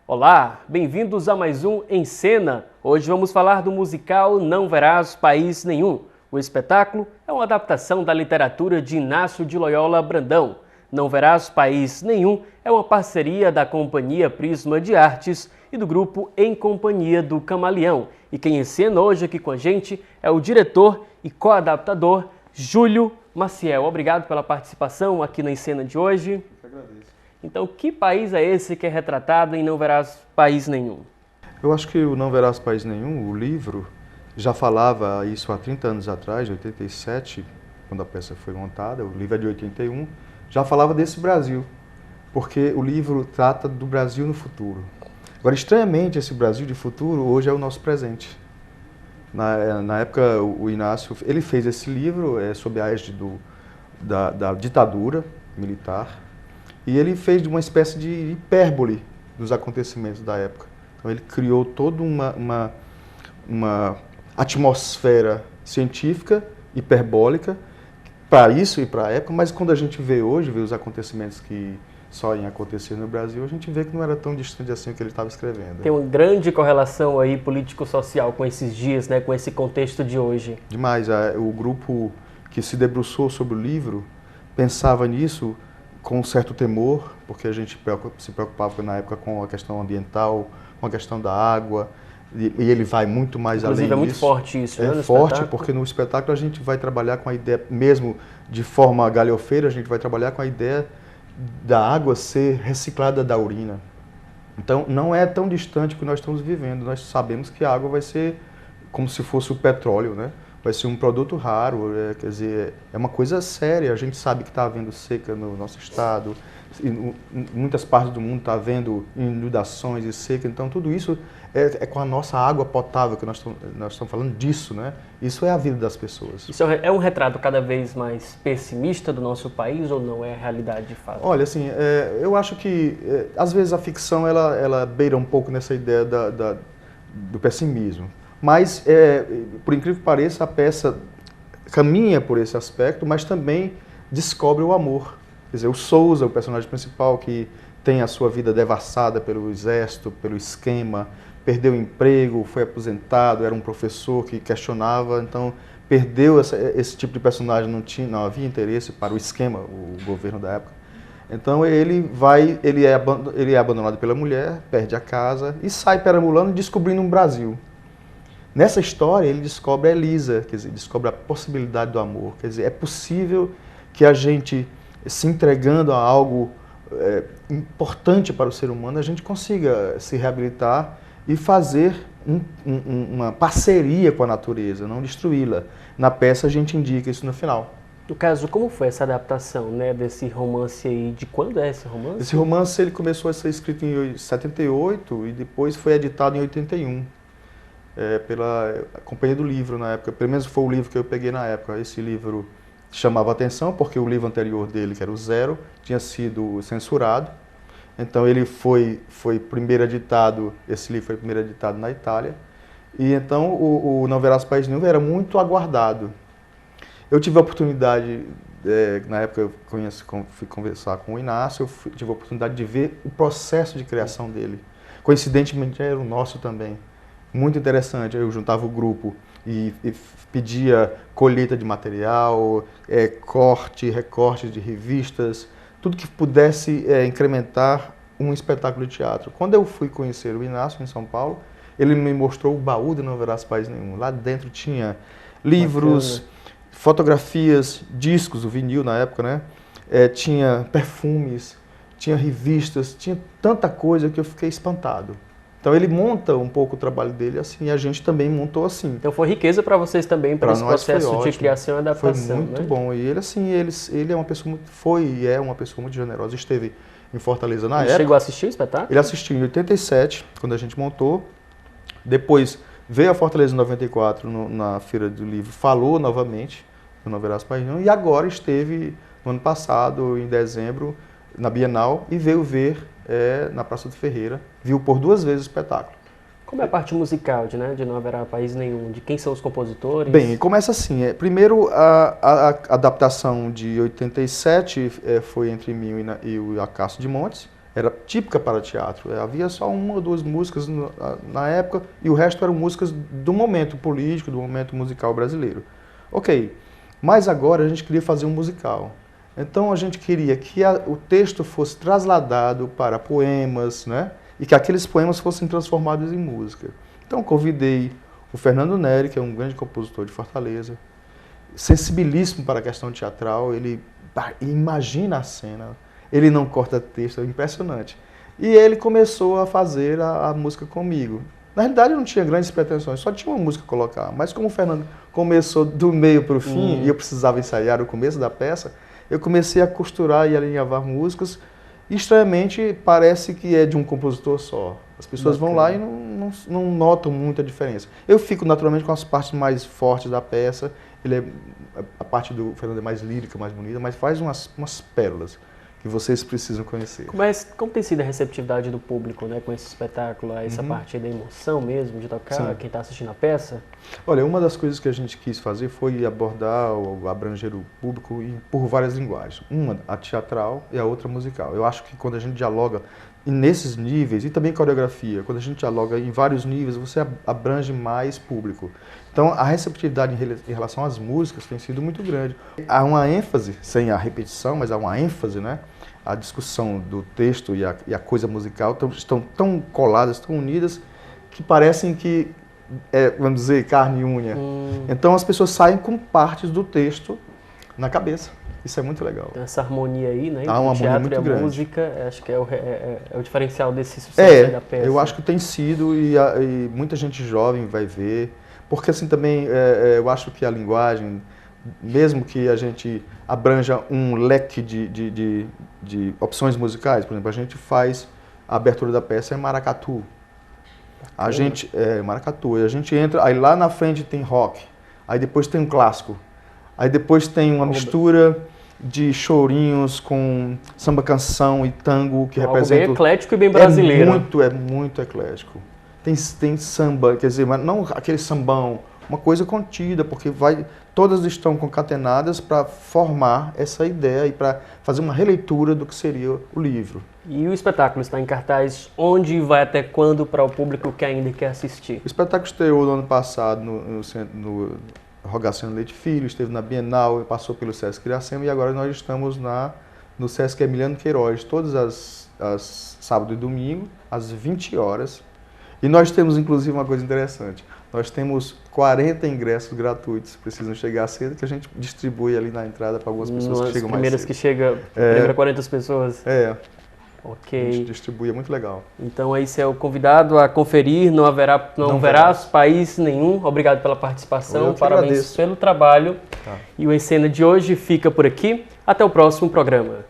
Olá, bem-vindos a mais um Em Cena. Hoje vamos falar do musical Não Verás País Nenhum. O espetáculo é uma adaptação da literatura de Inácio de Loyola Brandão. Não Verás País Nenhum é uma parceria da Companhia Prisma de Artes e do grupo Em Companhia do Camaleão. E quem encena hoje aqui com a gente é o diretor e co-adaptador Júlio Maciel. Obrigado pela participação aqui na Em Cena de hoje. Eu que agradeço. Então, que país é esse que é retratado em Não Verás País Nenhum? Eu acho que o Não Verás País Nenhum, o livro, já falava isso há 30 anos atrás, em 87, quando a peça foi montada, o livro é de 81, já falava desse Brasil, porque o livro trata do Brasil no futuro. Agora, estranhamente, esse Brasil de futuro hoje é o nosso presente. Na época, o Inácio, ele fez esse livro sob a égide da ditadura militar, e ele fez de uma espécie de hipérbole dos acontecimentos da época. Então ele criou toda uma atmosfera científica, hiperbólica, para isso e para a época, mas quando a gente vê hoje, vê os acontecimentos que só iam acontecer no Brasil, a gente vê que não era tão distante assim o que ele estava escrevendo. Tem uma grande correlação aí político-social com esses dias, né, com esse contexto de hoje. Demais. O grupo que se debruçou sobre o livro pensava nisso com um certo temor, porque a gente se preocupava na época com a questão ambiental, com a questão da água, e ele vai muito mais além disso. Inclusive é muito forte isso, né, É no forte, espetáculo. porque no espetáculo a gente vai trabalhar com a ideia, mesmo de forma galhofeira, a gente vai trabalhar com a ideia da água ser reciclada da urina. Então não é tão distante do que nós estamos vivendo. Nós sabemos que a água vai ser como se fosse o petróleo, né? Vai ser um produto raro, quer dizer, é uma coisa séria. A gente sabe que está havendo seca no nosso estado, em muitas partes do mundo está havendo inundações e seca, então tudo isso é com a nossa água potável, que nós estamos falando disso, né? Isso é a vida das pessoas. Isso é um retrato cada vez mais pessimista do nosso país ou não é a realidade de fato? Olha, assim, eu acho que às vezes a ficção ela beira um pouco nessa ideia do pessimismo. Mas, por incrível que pareça, a peça caminha por esse aspecto, mas também descobre o amor. Quer dizer, o Souza, o personagem principal, que tem a sua vida devassada pelo exército, pelo esquema, perdeu o emprego, foi aposentado, era um professor que questionava, então perdeu esse tipo de personagem, não havia interesse para o esquema, o governo da época. Então ele é abandonado pela mulher, perde a casa e sai perambulando descobrindo um Brasil. Nessa história, ele descobre a Elisa, quer dizer, descobre a possibilidade do amor. Quer dizer, é possível que a gente, se entregando a algo importante para o ser humano, a gente consiga se reabilitar e fazer uma parceria com a natureza, não destruí-la. Na peça, a gente indica isso no final. No caso, como foi essa adaptação, né, desse romance aí? De quando é esse romance? Esse romance ele começou a ser escrito em 78 e depois foi editado em 81. Pela Companhia do Livro na época, pelo menos foi o livro que eu peguei na época. Esse livro chamava atenção porque o livro anterior dele, que era o Zero, tinha sido censurado. Então ele foi primeiro editado, esse livro foi primeiro editado na Itália. E então o Não Verás País Nenhum era muito aguardado. Eu tive a oportunidade, na época eu fui conversar com o Inácio, eu tive a oportunidade de ver o processo de criação dele. Coincidentemente era o nosso também. Muito interessante, eu juntava o grupo e pedia colheita de material, recorte de revistas, tudo que pudesse incrementar um espetáculo de teatro. Quando eu fui conhecer o Inácio em São Paulo, ele me mostrou o baú de Não Verás País Nenhum. Lá dentro tinha livros, fotografias, discos, o vinil na época, né? Tinha perfumes, tinha revistas, tinha tanta coisa que eu fiquei espantado. Então ele monta um pouco o trabalho dele assim, e a gente também montou assim. Então foi riqueza para vocês também, para esse processo de criação e adaptação. Foi muito bom. E ele assim, ele é uma pessoa uma pessoa muito generosa. Esteve em Fortaleza na época. Ele chegou a assistir o espetáculo? Ele assistiu em 87, quando a gente montou. Depois veio a Fortaleza em 94, na Feira do Livro, falou novamente do Não Verás País Nenhum, e agora esteve no ano passado, em dezembro, na Bienal, e veio ver na Praça do Ferreira, viu por 2 vezes o espetáculo. Como é a parte musical de Não Haverá País Nenhum? De quem são os compositores? Bem, começa assim. Primeiro, a adaptação de 87 foi entre mim e o Acácio de Montes. era típica para teatro. Havia só uma ou duas músicas na época e o resto eram músicas do momento político, do momento musical brasileiro. Ok, mas agora a gente queria fazer um musical. Então a gente queria que o texto fosse trasladado para poemas, né? E que aqueles poemas fossem transformados em música. Então convidei o Fernando Neri, que é um grande compositor de Fortaleza, sensibilíssimo para a questão teatral, ele imagina a cena, ele não corta texto, é impressionante. E ele começou a fazer a música comigo. Na realidade eu não tinha grandes pretensões, só tinha uma música a colocar. Mas como o Fernando começou do meio para o fim e eu precisava ensaiar o começo da peça, eu comecei a costurar e alinhavar músicas. E, estranhamente, parece que é de um compositor só. As pessoas vão lá e não notam muita diferença. Eu fico naturalmente com as partes mais fortes da peça. A parte do Fernando é mais lírica, mais bonita, mas faz umas pérolas que vocês precisam conhecer. Como tem sido a receptividade do público, né, com esse espetáculo, essa parte da emoção mesmo, de tocar, quem está assistindo a peça? Olha, uma das coisas que a gente quis fazer foi abordar ou abranger o público por várias linguagens. Uma, a teatral, e a outra musical. Eu acho que quando a gente dialoga nesses níveis, e também coreografia, quando a gente dialoga em vários níveis, você abrange mais público. Então, a receptividade em relação às músicas tem sido muito grande. Há uma ênfase, sem a repetição, mas há uma ênfase, né? A discussão do texto e a coisa musical estão tão coladas, tão unidas, que parecem que, vamos dizer, carne e unha. Então, as pessoas saem com partes do texto na cabeça. Isso é muito legal. Tem essa harmonia aí, né? Há uma entre o harmonia teatro e a muito música, acho que é o diferencial desse sucesso aí da peça. Eu acho que tem sido e muita gente jovem vai ver. Porque assim também, eu acho que a linguagem, mesmo que a gente abranja um leque de opções musicais, por exemplo, a gente faz a abertura da peça em maracatu. Maracatu. E a gente entra, aí lá na frente tem rock, aí depois tem um clássico, aí depois tem uma mistura de chorinhos com samba canção e tango que representa... bem eclético e bem brasileiro. É muito eclético. Tem samba, quer dizer, mas não aquele sambão, uma coisa contida, porque todas estão concatenadas para formar essa ideia e para fazer uma releitura do que seria o livro. E o espetáculo está em cartaz onde e vai até quando para o público que ainda quer assistir? O espetáculo estreou no ano passado no Rogaciano Leite Filho, esteve na Bienal, passou pelo Sesc Iracema e agora nós estamos no Sesc Emiliano Queiroz, todas as sábado e domingo, às 20 horas. E nós temos, inclusive, uma coisa interessante. Nós temos 40 ingressos gratuitos, precisam chegar cedo, que a gente distribui ali na entrada para algumas pessoas que chegam mais cedo. As primeiras que chegam, primeira 40 pessoas? Ok. A gente distribui, é muito legal. Então aí você é o convidado a conferir, não verás país nenhum. Obrigado pela participação, parabéns pelo trabalho. E o Em Cena de hoje fica por aqui. Até o próximo programa.